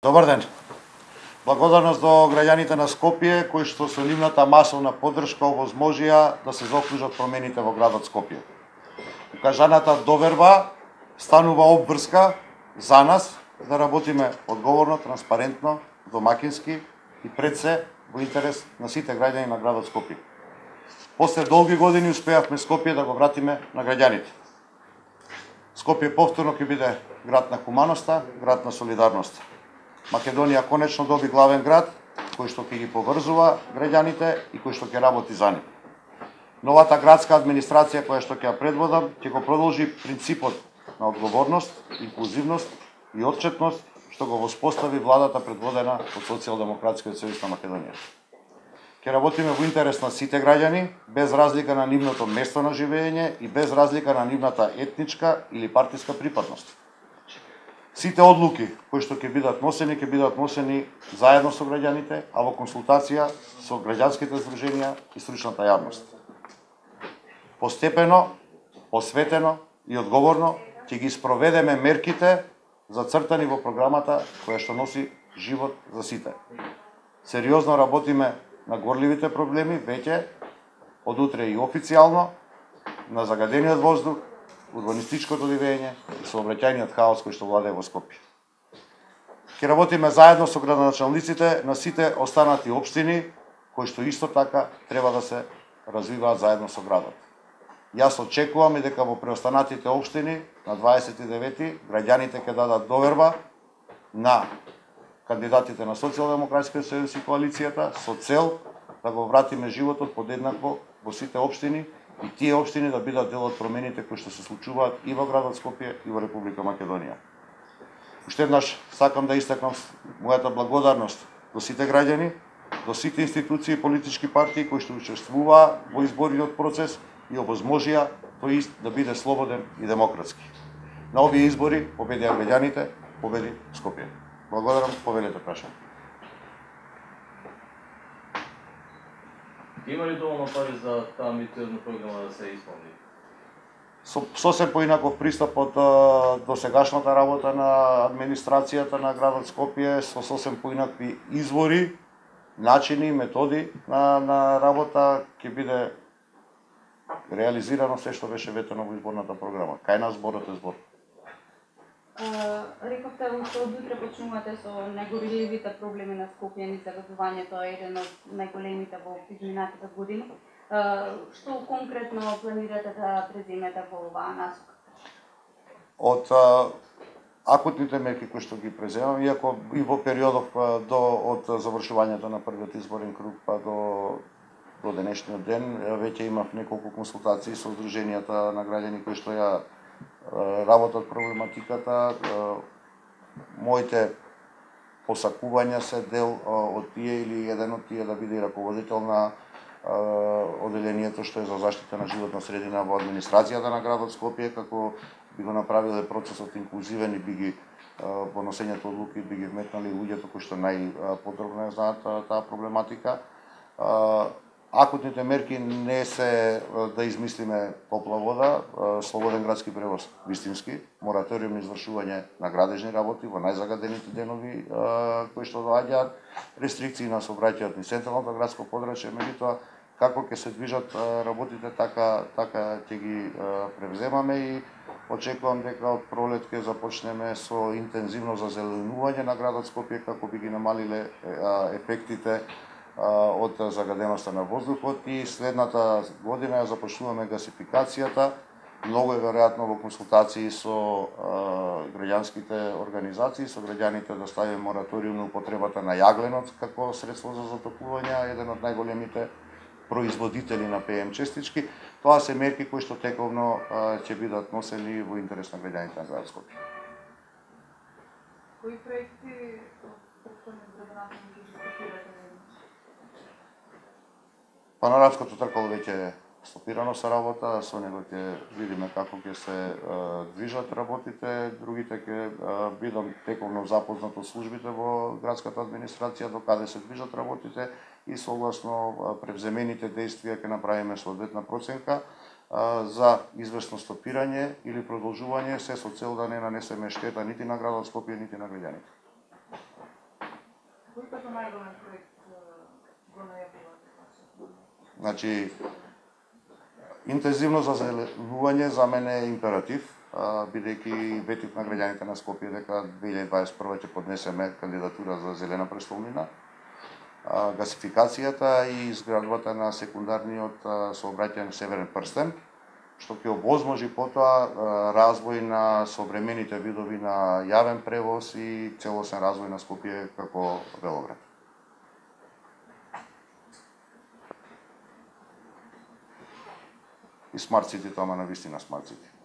Добар ден. Благодарност до граѓаните на Скопје кои што со нивната масовна поддршка овозможија да се заокружат промените во градот Скопје. Укажаната доверба станува обврска за нас да работиме одговорно, транспарентно, домакински и пред се во интерес на сите граѓани на градот Скопје. После долги години успеавме Скопје да го вратиме на граѓаните. Скопје повторно ќе биде град на хуманоста, град на солидарноста. Македонија конечно доби главен град кој што ќе ги поврзува граѓаните и кој што ќе работи за нив. Новата градска администрација која што ќе ја предводам ќе го продолжи принципот на одговорност, инклузивност и отчетност што го воспостави владата предводена од Социјалдемократскиот сојуз на Македонија. Ќе работиме во интерес на сите граѓани, без разлика на нивното место на живење и без разлика на нивната етничка или партиска припадност. Сите одлуки кои што ќе бидат носени заедно со граѓаните, а во консултација со граѓанските здруженија и стручната јавност. Постепено, посветено и одговорно ќе ги спроведеме мерките зацртани во програмата која што носи живот за сите. Сериозно работиме на горливите проблеми, веќе од утре и официјално, на загадениот воздух, урбанистичкото дивење и сообраќајниот хаос кој што владее во Скопје. Ќе работиме заедно со градоначалниците на сите останати општини, кои што исто така треба да се развиваат заедно со градот. Јас очекувам и дека во преостанатите општини на 29 граѓаните ќе дадат доверба на кандидатите на Социјалдемократскиот сојуз и коалицијата со цел да го вратиме животот подеднакво во сите општини и тие општини да бидат дел од промените кои што се случуваат и во градот Скопје и во Република Македонија. Уште еднаш сакам да истакнам мојата благодарност до сите граѓани, до сите институции и политички партии кои што учествуваа во изборниот процес и овозможија тој да биде слободен и демократски. На овие избори победија граѓаните, победи Скопје. Благодарам, повелете прашање. Има ли доволно пари за таа амбициозна програма да се исполни? Сосем поинаков пристап од досегашната работа на администрацијата на градот Скопје, со сосем поинакви извори, начини, методи на работа ќе биде реализирано се што беше ветено во изборната програма. Кај нас зборот е збор. Рековте уште од утре почнувате со најгорливите проблеми на Скопје и загадувањето е еден од најголемите во изминатите години. Што конкретно планирате да преземете во оваа насока? Од акутните мерки кои што ги преземам, иако и во периодов од завршувањето на првиот изборен круг па до денешниот ден, веќе имав неколку консултации со здруженијата на граѓани кои што ја работат проблематиката. Моите посакувања се дел од тие или еден од тие да биде раководител на оделението што е за заштита на животна средина во администрацијата на градот Скопје, како би го направиле процесот инклузивен и би ги во носењето одлуки би ги вметнали луѓето кои што најподробно знаат таа проблематика. Акутните мерки не се да измислиме топла вода, слободен градски превоз вистински, мораториум на извршување на градежни работи во најзагадените денови кои што доаѓаат, рестрикции на сообраќајот низ централното градско подрачје, меѓутоа како ќе се движат работите така ќе ги превземаме и очекувам дека од пролет ќе започнеме со интензивно зазеленување на градот Скопје како би ги намалиле ефектите од загаденоста на воздухот и следната година ја започнуваме гасификацијата. Многу е веројатно во консултации со граѓанските организации, со граѓаните да ставиме мораториум на употребата на јагленот како средство за затоплување, еден од најголемите производители на ПМ честички. Тоа се мерки кои што тековно ќе бидат носени во интерес на граѓаните на градот Скопје. Кои проекти претходниот градоначалник ги стопирате? Панорамското тркало веќе е стопирано со работа, со него ќе видиме како ќе се движат работите, другите ќе бидам тековно запознат од службите во градската администрација до каде се движат работите и согласно превземените действија ќе направиме соодветна проценка за известно стопирање или продолжување, се со цел да не нанесеме штета нити на градот Скопје, нити на граѓаните. како најголем проект го најавувате? Значи, интензивно зазеленување за мене е императив, бидејќи ветив на граѓаните на Скопје дека 2021 ќе поднесеме кандидатура за зелена престолнина. Гасификацијата и изградбата на секундарниот сообраќајен Северен прстен, што ќе овозможи потоа развој на современите видови на јавен превоз и целосен развој на Скопје како велоград. И смарт сити, ама на вистина смарт сити.